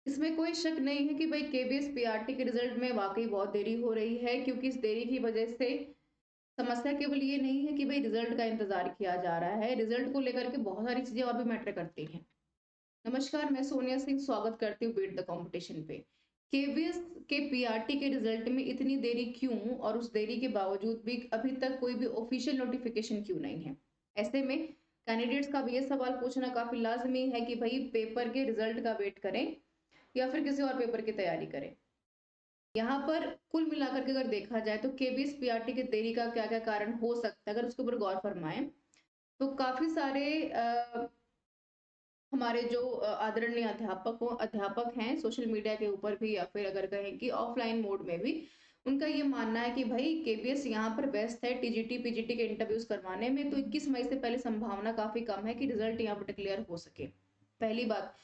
इसमें कोई शक नहीं है कि भाई केबीएस पीआरटी के रिजल्ट में वाकई बहुत देरी हो रही है, क्योंकि इस देरी की वजह से समस्या केवल ये नहीं है कि भाई रिजल्ट का इंतजार किया जा रहा है। रिजल्ट को लेकर के बहुत सारी चीजें और भी मैटर करती हैं। नमस्कार, मैं सोनिया सिंह स्वागत करती हूँ बीट द कंपटीशन पे। केबीएस के पीआरटी के रिजल्ट में इतनी देरी क्यों, और उस देरी के बावजूद भी अभी तक कोई भी ऑफिशियल नोटिफिकेशन क्यों नहीं है? ऐसे में कैंडिडेट्स का भी ये सवाल पूछना काफी लाजमी है कि भाई पेपर के रिजल्ट का वेट करें या फिर किसी और पेपर की तैयारी करें। यहाँ पर कुल मिलाकर के अगर देखा जाए तो केबीएस पीआरटी की देरी का क्या-क्या कारण हो सकता है, अगर उसके ऊपर गौर फरमाएं तो काफी सारे हमारे जो आदरणीय अध्यापक हैं सोशल मीडिया के ऊपर भी, या फिर अगर कहें कि ऑफलाइन मोड में भी, उनका ये मानना है कि भाई केबीएस यहाँ पर व्यस्त है टीजीटी पीजीटी के इंटरव्यूज करवाने में, तो 21 मई से पहले संभावना काफी कम है कि रिजल्ट यहाँ पर डिक्लेयर हो सके। पहली बात।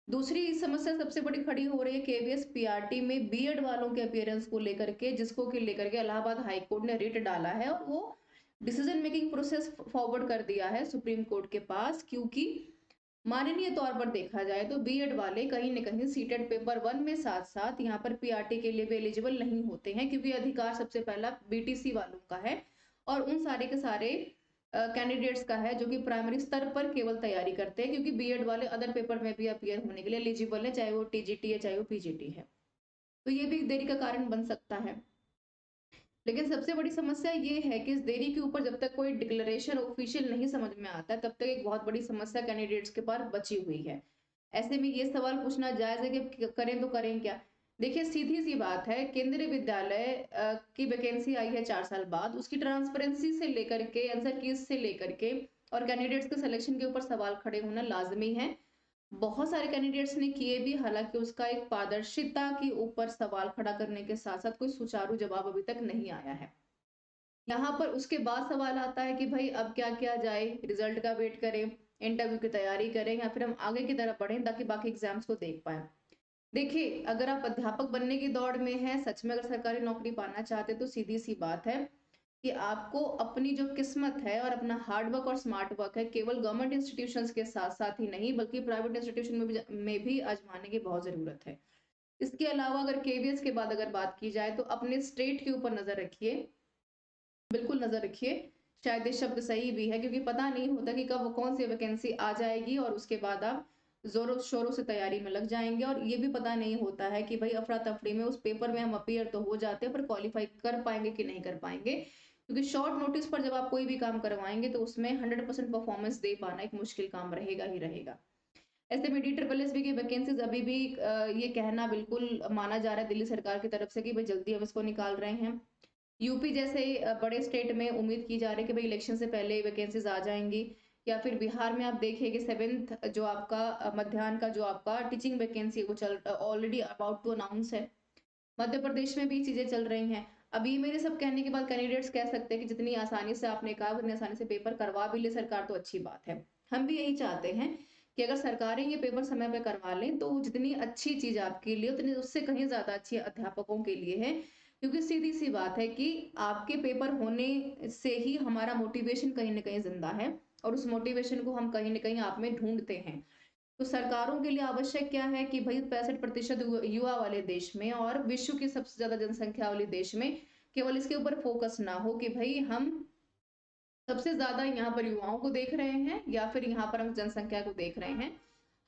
दूसरी समस्या सबसे बड़ी खड़ी हो रही है केवीएस पीआरटी में बीएड वालों के अपीयरेंस को लेकर के, जिसको कि लेकर के इलाहाबाद हाई कोर्ट ने रिट डाला है और वो डिसीजन मेकिंग प्रोसेस फॉरवर्ड कर दिया है सुप्रीम कोर्ट के पास, क्योंकि माननीय तौर पर देखा जाए तो बीएड वाले कहीं न कहीं सीटेट पेपर 1 में साथ-साथ यहाँ पर पीआरटी के लिए भी एलिजिबल नहीं होते हैं, क्योंकि अधिकार सबसे पहला बीटीसी वालों का है और उन सारे के सारे कैंडिडेट्स का है जो कि प्राइमरी स्तर पर केवल तैयारी करते हैं, क्योंकि बीएड वाले अदर पेपर में भी अपीयर होने के लिए एलिजिबल है, चाहे वो टीजीटी है चाहे वो पीजीटी है। तो ये भी एक देरी का कारण बन सकता है। लेकिन सबसे बड़ी समस्या ये है कि इस देरी के ऊपर जब तक कोई डिक्लेरेशन ऑफिशियल नहीं समझ में आता है, तब तक एक बहुत बड़ी समस्या कैंडिडेट्स के पास बची हुई है। ऐसे में ये सवाल पूछना जायज़ है कि करें तो करें क्या? देखिए, सीधी-सी बात है, केंद्रीय विद्यालय की वैकेंसी आई है 4 साल बाद, उसकी ट्रांसपेरेंसी से लेकर के, आंसर कीज़ से लेकर के और कैंडिडेट्स के सिलेक्शन के ऊपर सवाल खड़े होना लाज़मी है। बहुत सारे कैंडिडेट्स ने किए भी, हालाँकि उसका एक पारदर्शिता के ऊपर सवाल खड़ा करने के साथ-साथ कोई सुचारू जवाब अभी तक नहीं आया है। यहाँ पर उसके बाद सवाल आता है कि भई अब क्या किया जाए? रिज़ल्ट का वेट करें, इंटरव्यू की तैयारी करें या फिर हम आगे की तरफ बढ़ें ताकि बाकी एग्ज़ाम्स को देख पाएँ। देखिए, अगर आप अध्यापक बनने की दौड़ में हैं, सच में अगर सरकारी नौकरी पाना चाहते हैं, तो सीधी-सी बात है कि आपको अपनी जो किस्मत है और अपना हार्ड वर्क और स्मार्ट वर्क है, केवल गवर्नमेंट इंस्टीट्यूशंस के साथ-साथ ही नहीं, बल्कि प्राइवेट इंस्टीट्यूशन में भी आज़माने की बहुत ज़रूरत है। इसके अलावा अगर केवीएस के बाद अगर बात की जाए, तो अपने स्टेट के ऊपर नज़र रखिए, बिल्कुल नज़र रखिए। शायद ये शब्द सही भी है, क्योंकि पता नहीं होता कि कब कौन-सी वैकेंसी आ जाएगी और उसके बाद आप ज़ोरों-शोरों से तैयारी में लग जाएँगे, और ये भी पता नहीं होता है कि भई अफ़रा-तफ़री में उस पेपर में हम अपीयर तो हो जाते हैं, पर क्वालीफ़ाई कर पाएँगे कि नहीं कर पाएँगे। क्योंकि शॉर्ट नोटिस पर जब आप कोई भी काम करवाएँगे, तो उसमें 100% परफ़ॉर्मेंस दे पाना एक मुश्किल काम रहेगा ही रहेगा। ऐसे में DSSB की वैकेंसीज़ अभी भी ये कहना बिल्कुल माना जा रहा है दिल्ली सरकार की तरफ से कि भई जल्दी हम इसको निकाल रहे हैं। यूपी जैसे बड़े स्टेट में उम्मीद की जा रही है कि भई इलेक्शन से पहले वैकेंसीज़ आ जाएँगी, या फिर बिहार में आप देखिए कि 7th जो आपका मध्याह्न का जो आपका टीचिंग वैकेंसी है वो ऑलरेडी अबाउट टू अनाउंस है। मध्य प्रदेश में भी चीज़ें चल रही हैं। अब ये मेरे सब कहने के बाद कैंडिडेट्स कह सकते हैं कि जितनी आसानी से आपने कहा उतनी आसानी से पेपर करवा भी ले सरकार तो अच्छी बात है। हम भी यही चाहते हैं कि अगर सरकारें ये पेपर समय पे करवा लें, तो जितनी अच्छी चीज़ आपके लिए उतनी उससे कहीं ज़्यादा अच्छी अध्यापकों के लिए है। क्योंकि सीधी-सी बात है कि आपके पेपर होने से ही हमारा मोटिवेशन कहीं न कहीं ज़िंदा है और उस मोटिवेशन को हम कहीं न कहीं आप में ढूँढते हैं। तो सरकारों के लिए आवश्यक क्या है कि भई 65% युवा वाले देश में और विश्व की सबसे ज़्यादा जनसंख्या वाले देश में केवल इसके ऊपर फ़ोकस ना हो कि भई हम सबसे ज़्यादा यहाँ पर युवाओं को देख रहे हैं या फिर यहाँ पर हम जनसंख्या को देख रहे हैं।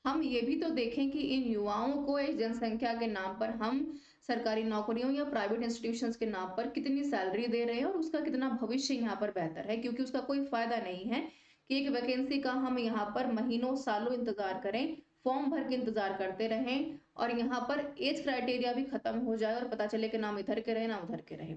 हम ये भी तो देखें कि इन युवाओं को इस जनसंख्या के नाम पर हम सरकारी नौकरियों या प्राइवेट इंस्टीट्यूशंस के नाम पर कितनी सैलरी दे रहे हैं और उसका कितना भविष्य यहाँ पर बेहतर है, क्योंकि उसका कोई फ़ायदा नहीं है कि एक वैकेंसी का हम यहाँ पर महीनों, सालों इंतज़ार करें, फॉर्म भर के इंतज़ार करते रहें और यहाँ पर ऐज क्राइटेरिया भी खत्म हो जाए और पता चले कि ना हम इधर के रहे, ना उधर के रहे।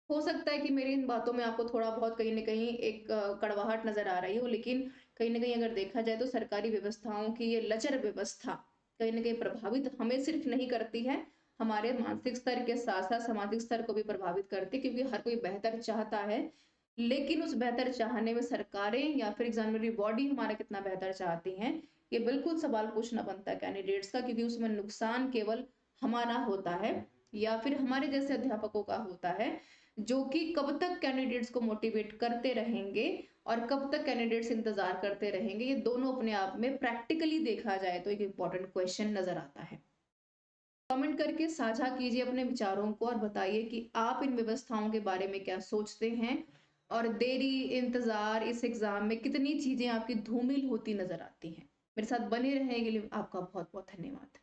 हो सकता है कि मेरी इन बातों में आपको थोड़ा बहुत कहीं न कहीं एक कड़वाहट नज़र आ रही हो, लेकिन कहीं न कहीं अगर देखा जाए तो सरकारी व्यवस्थाओं की ये लचर व्यवस्था कहीं न कहीं प्रभावित हमें सिर्फ़ नहीं करती है, हमारे मानसिक स्तर के साथ-साथ सामाजिक स्तर को भी प्रभावित करती है, क्योंकि हर कोई बेहतर चाहता है। लेकिन उस बेहतर चाहने में सरकारें या फिर एग्ज़ामिनरी बॉडी हमारा कितना बेहतर चाहती हैं, ये बिल्कुल सवाल पूछना बनता है कैंडिडेट्स का, क्योंकि उसमें नुकसान केवल हमारा होता है या फिर हमारे जैसे अध्यापकों का होता है, जो कि कब तक कैंडिडेट्स को मोटिवेट करते रहेंगे और कब तक कैंडिडेट्स इंतजार करते रहेंगे, ये दोनों अपने आप में प्रैक्टिकली देखा जाए तो एक इम्पोर्टेंट क्वेश्चन नजर आता है। कमेंट करके साझा कीजिए अपने विचारों को और बताइए कि आप इन व्यवस्थाओं के बारे में क्या सोचते हैं और देरी, इंतज़ार इस एग्ज़ाम में कितनी चीज़ें आपकी धूमिल होती नज़र आती हैं। मेरे साथ बने रहने के लिए आपका बहुत-बहुत धन्यवाद।